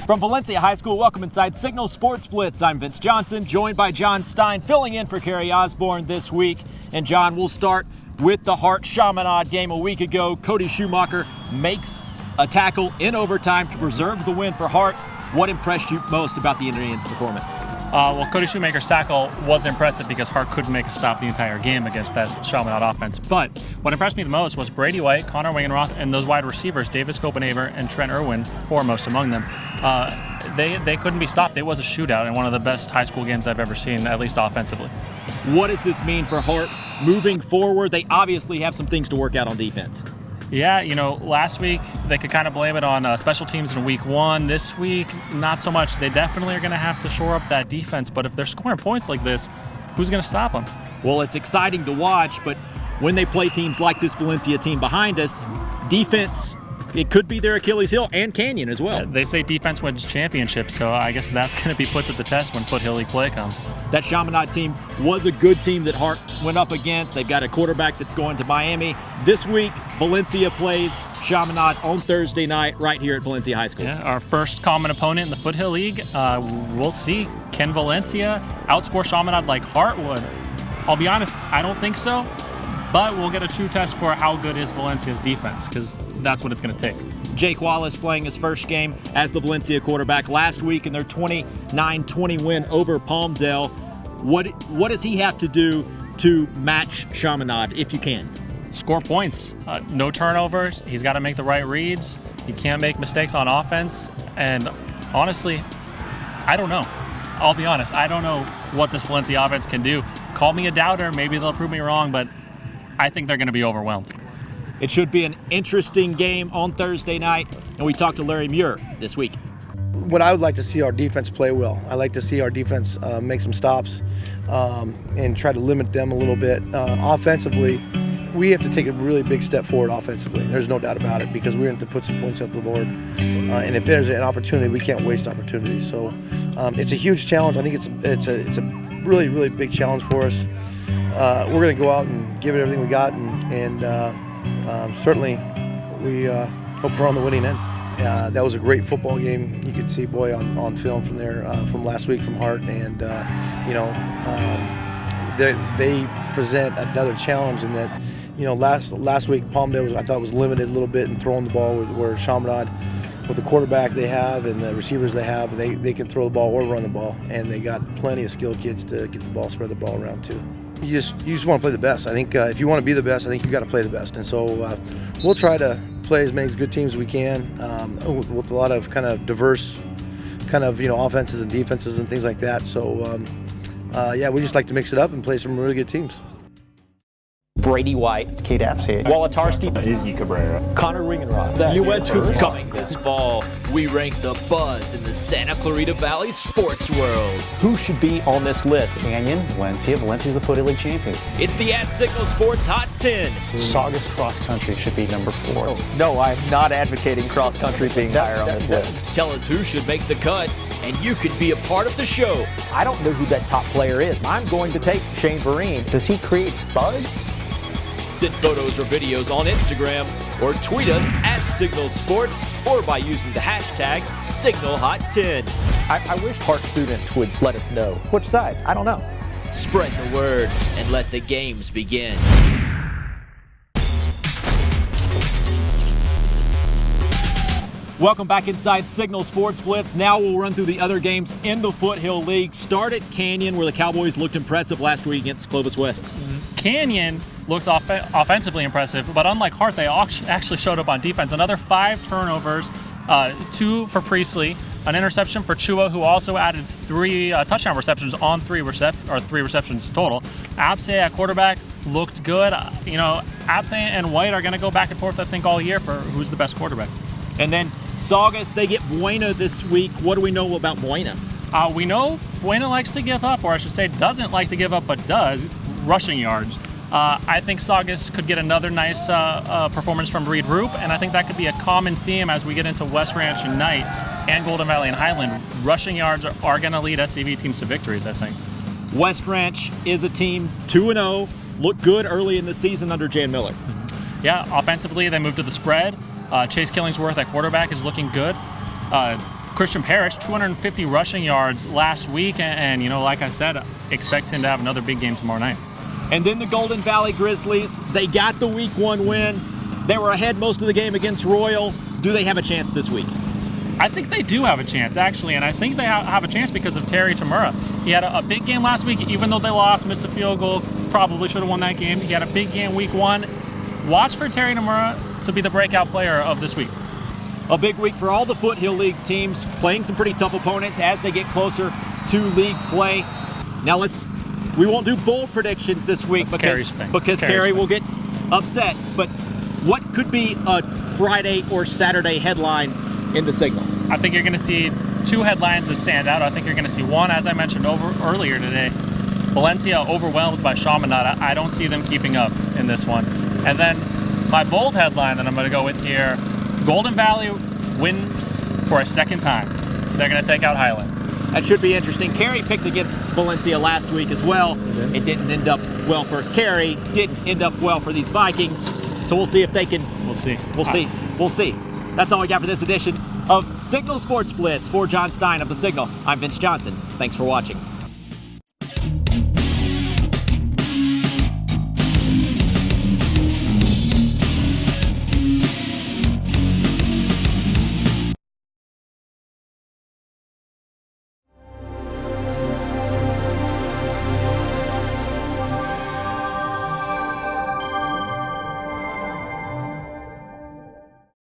From Valencia High School, welcome inside Signal Sports Blitz. I'm Vince Johnson, joined by John Stein, filling in for Kerry Osborne this week. And John, we'll start with the Hart-Chaminade game a week ago. Cody Schumacher makes a tackle in overtime to preserve the win for Hart. What impressed you most about the Indians' performance? Well, Cody Schumacher's tackle was impressive because Hart couldn't make a stop the entire game against that Chaminade offense. But what impressed me the most was Brady White, Connor Wingenroth, and those wide receivers, Davis Copenhaver and Trent Irwin, foremost among them. They couldn't be stopped. It was a shootout and one of the best high school games I've ever seen, at least offensively. What does this mean for Hart moving forward? They obviously have some things to work out on defense. Yeah, last week they could kind of blame it on special teams in week one. This week, not so much. They definitely are going to have to shore up that defense, but if they're scoring points like this, who's going to stop them? Well, it's exciting to watch, but when they play teams like this Valencia team behind us, defense, it could be their Achilles heel, and Canyon as well. Yeah, they say defense wins championships, so I guess that's going to be put to the test when Foothill League play comes. That Chaminade team was a good team that Hart went up against. They've got a quarterback that's going to Miami. This week, Valencia plays Chaminade on Thursday night right here at Valencia High School. Yeah, our first common opponent in the Foothill League. We'll see. Can Valencia outscore Chaminade like Hart would? I'll be honest, I don't think so. But we'll get a true test for how good is Valencia's defense, because that's what it's going to take. Jake Wallace playing his first game as the Valencia quarterback last week in their 29-20 win over Palmdale. What does he have to do to match Chaminade, if you can? Score points. No turnovers. He's got to make the right reads. He can't make mistakes on offense. And honestly, I don't know. I'll be honest. I don't know what this Valencia offense can do. Call me a doubter. Maybe they'll prove me wrong, but I think they're going to be overwhelmed. It should be an interesting game on Thursday night, and we talked to Larry Muir this week. What I would like to see our defense play well. I like to see our defense make some stops and try to limit them a little bit. Offensively, we have to take a really big step forward offensively. There's no doubt about it, because we have to put some points up the board. And if there's an opportunity, we can't waste opportunities. So it's a huge challenge. I think it's a really, really big challenge for us. We're going to go out and give it everything we got, and certainly we hope we're on the winning end. That was a great football game. You could see, boy, on film from there, from last week from Hart, and they present another challenge in that, last week Palmdale I thought was limited a little bit in throwing the ball, where Chaminade, with the quarterback they have and the receivers they have, they can throw the ball or run the ball, and they got plenty of skilled kids to get the ball, spread the ball around too. You just want to play the best. I think if you want to be the best, I think you got to play the best. And so we'll try to play as many good teams as we can with a lot of kind of diverse offenses and defenses and things like that. So we just like to mix it up and play some really good teams. Brady White, Kate Apsey, Wolatarski, Izzy Cabrera, Connor Wingenroth. You went to Coming this fall, we rank the buzz in the Santa Clarita Valley sports world. Who should be on this list? Canyon, Valencia. Valencia's the Foothill League champion. It's the @Signal Sports Hot 10. Saugus cross country should be number 4. No, I'm not advocating cross country being higher on this list. Tell us who should make the cut, and you could be a part of the show. I don't know who that top player is. I'm going to take Shane Vereen. Does he create buzz? Send photos or videos on Instagram or tweet us @Signal Sports or by using the hashtag SignalHot10. I wish Hart students would let us know. Which side? I don't know. Spread the word and let the games begin. Welcome back inside Signal Sports Blitz. Now we'll run through the other games in the Foothill League. Start at Canyon, where the Cowboys looked impressive last week against Clovis West. Canyon looked offensively impressive, but unlike Hart, they actually showed up on defense. Another 5 turnovers, 2 for Priestley, an interception for Chua, who also added 3 touchdown receptions on 3 receptions total. Apsey at quarterback looked good. Apsey and White are going to go back and forth, I think, all year for who's the best quarterback. And then Saugus, they get Buena this week. What do we know about Buena? We know Buena likes to give up, or I should say doesn't like to give up, but does, rushing yards. I think Saugus could get another nice performance from Reed Roop, and I think that could be a common theme as we get into West Ranch and Knight and Golden Valley and Highland. Rushing yards are going to lead SCV teams to victories, I think. West Ranch is a team 2-0, looked good early in the season under Jan Miller. Yeah, offensively they moved to the spread. Chase Killingsworth at quarterback is looking good. Christian Parrish, 250 rushing yards last week, and like I said, expect him to have another big game tomorrow night. And then the Golden Valley Grizzlies, they got the week 1 win. They were ahead most of the game against Royal. Do they have a chance this week? I think they do have a chance, actually, and I think they have a chance because of Terry Tamura. He had a big game last week, even though they lost, missed a field goal, probably should have won that game. He had a big game week 1. Watch for Terry Tamura to be the breakout player of this week. A big week for all the Foothill League teams, playing some pretty tough opponents as they get closer to league play. Now we won't do bold predictions this week because Carrie will get upset. But what could be a Friday or Saturday headline in the Signal? I think you're going to see 2 headlines that stand out. I think you're going to see one, as I mentioned earlier today, Valencia overwhelmed by Chaminade. I don't see them keeping up in this one. And then my bold headline that I'm going to go with here, Golden Valley wins for a second time. They're going to take out Highland. That should be interesting. Carey picked against Valencia last week as well. It didn't end up well for Carey. Didn't end up well for these Vikings. So we'll see if they can. We'll see. We'll see. That's all we got for this edition of Signal Sports Blitz. For John Stein of The Signal, I'm Vince Johnson. Thanks for watching.